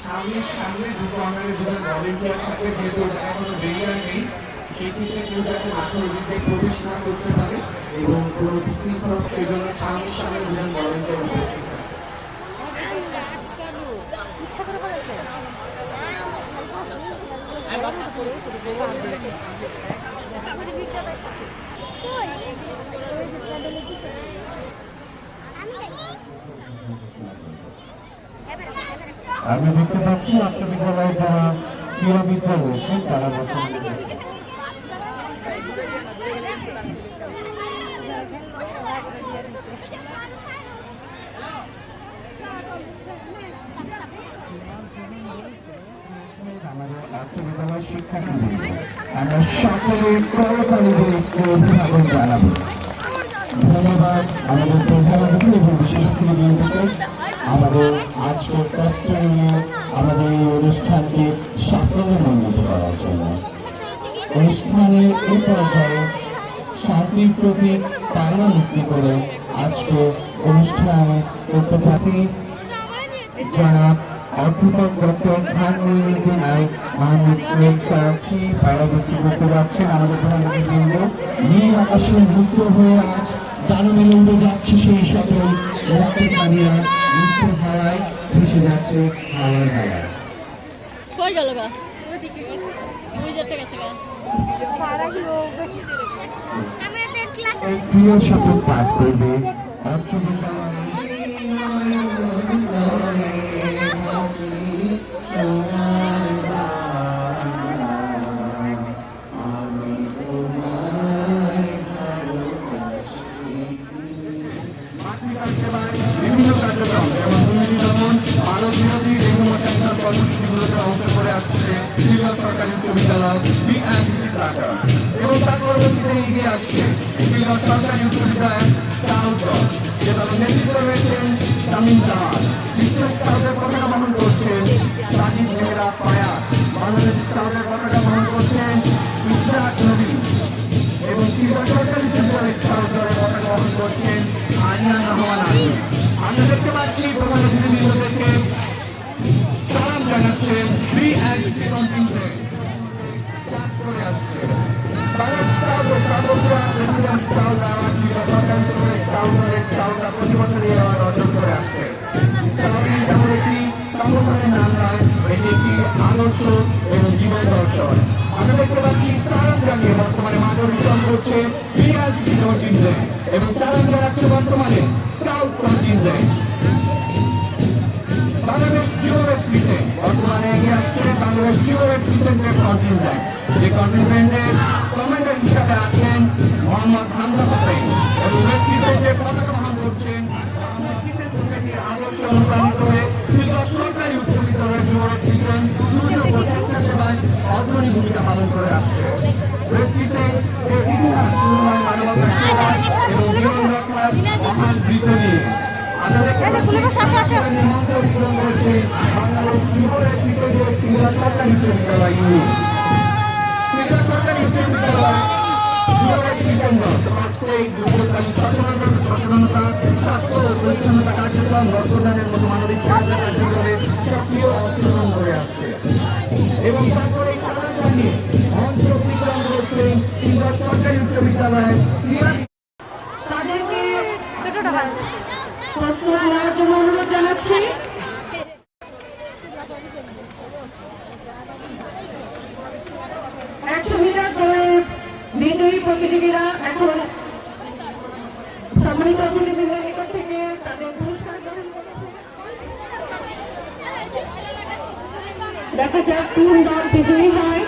সামনে সামনে দু কর্নারে দুজন ভলেন্টিয়ার থাকবে, যেহেতু জায়গায় কোনো ব্যারিয়ার নেই, সেই ক্ষেত্রে কেউ যাতে মাঠের ওদিকে প্রবেশ না করতে পারে এবং কোনো বিশৃঙ্খলা, সেই জন্য সামনে সামনে দুজন ভলেন্টিয়ার উপস্থিত থাকে। আমরা দেখতে পাচ্ছি উচ্চ বিদ্যালয়ে যারা ক্রীড়াবিদ রয়েছে তারা বর্তমানে আমাদের উচ্চ বিদ্যালয়ের শিক্ষার্থীদের আমরা সকলে করতালি অভিভাবক জানাবো। ধন্যবাদ আমাদের প্রধান অতিথি এবং বিশেষ অতিথিবৃন্দকে আমাদের আজকের কষ্ট নিয়ে আমাদের এই অনুষ্ঠানকে সাফল্যমণ্ডিত করার জন্য। অনুষ্ঠানের এই পর্যায়ে শান্তির প্রতীক পায়রা মুক্তি করে আজকে অনুষ্ঠানে উত্তরজাতি জনাব অধ্যাপক ডক্টর খান মঈনুদ্দিন মাহমুদ সাথী পায়রা মুক্তি করতে যাচ্ছেন। আমাদের প্রধান অতিথিবৃন্দ নীল আকাশে মুক্ত হয়ে আজ ডানা মেলে উড়ে যাচ্ছে সেই সকল মুক্তকারীরা মুক্ত হাওয়ায় ভেসে যাচ্ছে হাওয়ায় হাওয়ায়। প্রিয় শপথ পাঠ করবে উচ্চ বিভিন্ন কার্যক্রম যেমন দুর্নীতিদমন, মানব বিরোধী বিভিন্ন সংস্থার কর্মসূচিগুলোতে অংশ করে আসছে ত্রিপুরা সরকারি উচ্চ বিদ্যালয় বিআইসিসি প্ল্যাটার, এবং তার পরবর্তীতে এগিয়ে আসছে ত্রিপুরা সরকারি উচ্চ বিদ্যালয় স্কাউট দল, যে দলের নেতৃত্ব রয়েছেন শামীম জামাল। বিশ্ব স্কাউটের পতাকা বহন করছেন সাজিদ মেহরা পায়া, বাংলাদেশ স্কাউটের পতাকা বহন করছেন ইশরাক নবী, এবং ত্রিপুরা সরকারি উচ্চ বিদ্যালয় স্কাউট দলের পতাকা বহন করছেন আনিয়া রহমান আলী। আমরা দেখতে পাচ্ছি প্রধান অতিথিবৃন্দদেরকে সালাম জানাচ্ছেন বিআইসিসি কন্টিনজেন্ট কাজ করে আসছে। বাংলাদেশ স্কাউট ও সর্বোচ্চ প্রেসিডেন্ট স্কাউট দ্বারা সরকারি স্কাউট দলের স্কাউটরা প্রতি বছর এই অ্যাওয়ার্ড অর্জন করে আসছে। স্কাউটিং যেমন একটি সংগঠনের নাম নয়, এটি একটি আদর্শ এবং জীবন দর্শন। আমরা দেখতে পাচ্ছি সালাম জানিয়ে বর্তমানে মাদক বিতরণ করছে বিআইসিসি কন্টিনজেন্ট এবং চালান জানাচ্ছে বর্তমানে স্কাউট কন্টিনজেন্ট। বাংলাদেশ জিওরেট প্রিসেন্ট বর্তমানে এগিয়ে আসছে বাংলাদেশ জিওরেট প্রিসেন্টের কন্টিনজেন্ট, যে কন্টিনজেন্টের কমান্ডার হিসাবে আছেন মোহাম্মদ হামজা হোসেন, এবং রেড প্রিসেন্টের পতাকা বহন করছেন প্রিসেন্ট সোসাইটির আদর্শ অনুপ্রাণিত হয়ে ত্রিপুরা সরকারি উচ্চ বিদ্যালয়ের জিওরেট প্রিসেন্ট দুর্যোগ ও স্বেচ্ছাসেবায় অগ্রণী ভূমিকা পালন করে আসছে। রেড প্রিসেন্ট এর ইতিহাস শুরু হয় মানবতার সেবা এবং জীবন রক্ষার মহান বৃত্ত নিয়ে। আমরা দেখতে পাচ্ছি মঞ্চ অতিক্রম করছে বাংলাদেশ জিওরেট প্রিসেন্টের ত্রিপুরা সরকারি উচ্চ বিদ্যালয় ইউনিট। ত্রিপুরা সরকারি উচ্চ বিদ্যালয় জিওরেট প্রিসেন্ট দুর্যোগকালীন সচেতনতা, স্বাস্থ্য ও পরিচ্ছন্নতা কার্যক্রম, রক্তদানের মতো মানবিক সাহায্য কার্যক্রমে সক্রিয় অংশগ্রহণ করে আসছে। এবং তারপরে এই সালামটা নিয়ে মঞ্চ অতিক্রম করছে ত্রিপুরা সরকারি উচ্চ বিদ্যালয়ের তাদেরকে প্রস্তুত নেওয়ার জন্য অনুরোধ জানাচ্ছি। 100 মিটার দৌড়ের বিজয়ী প্রতিযোগীরা এখন সম্মানিত অতিথিবৃন্দের নিকট থেকে তাদের পুরস্কার গ্রহণ করছে। দেখা যাক কোন দল বিজয়ী হয়।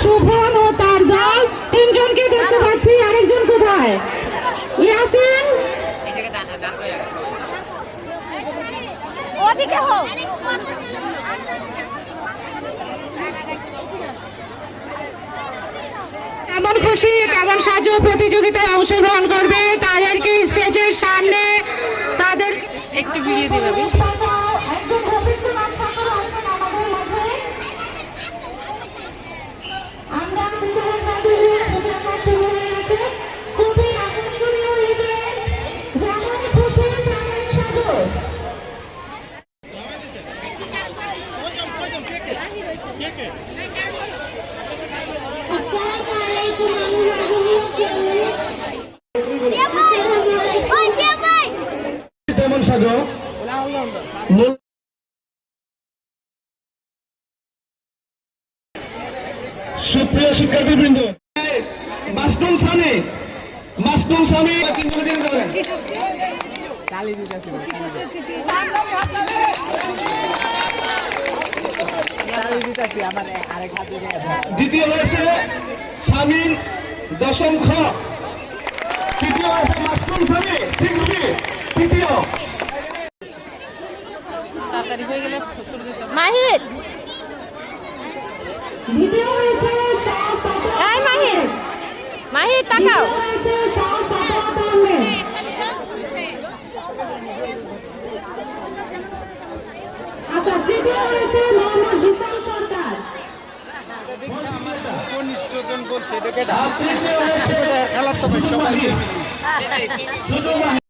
শুভন ও তার দল তিনজনকে দেখতে পাচ্ছি, আরেকজন কোথায়? ইয়াসিন ওদিকে হোক। কেমন খুশি, কেমন সাজো প্রতিযোগিতায় অংশগ্রহণ করবে তাদেরকে স্টেজের সামনে তাদের একটু ভিডিও দিলাম। সুপ্রিয় শিক্ষার্থীবৃন্দ, মাসতুম সামি কিন্তু দিয়ে দিতে পারেন। দ্বিতীয় হয়েছে সামিন দশম খ, তৃতীয় হয়েছে মাসতুম সামি 6B, তৃতীয়। মাহির দ্বিতীয় হয়েছে এই মাহির মাহির তাকাও আচ্ছা, তৃতীয় হয়েছে মোহাম্মদ জিসান সরকার। তৃতীয় হয়েছে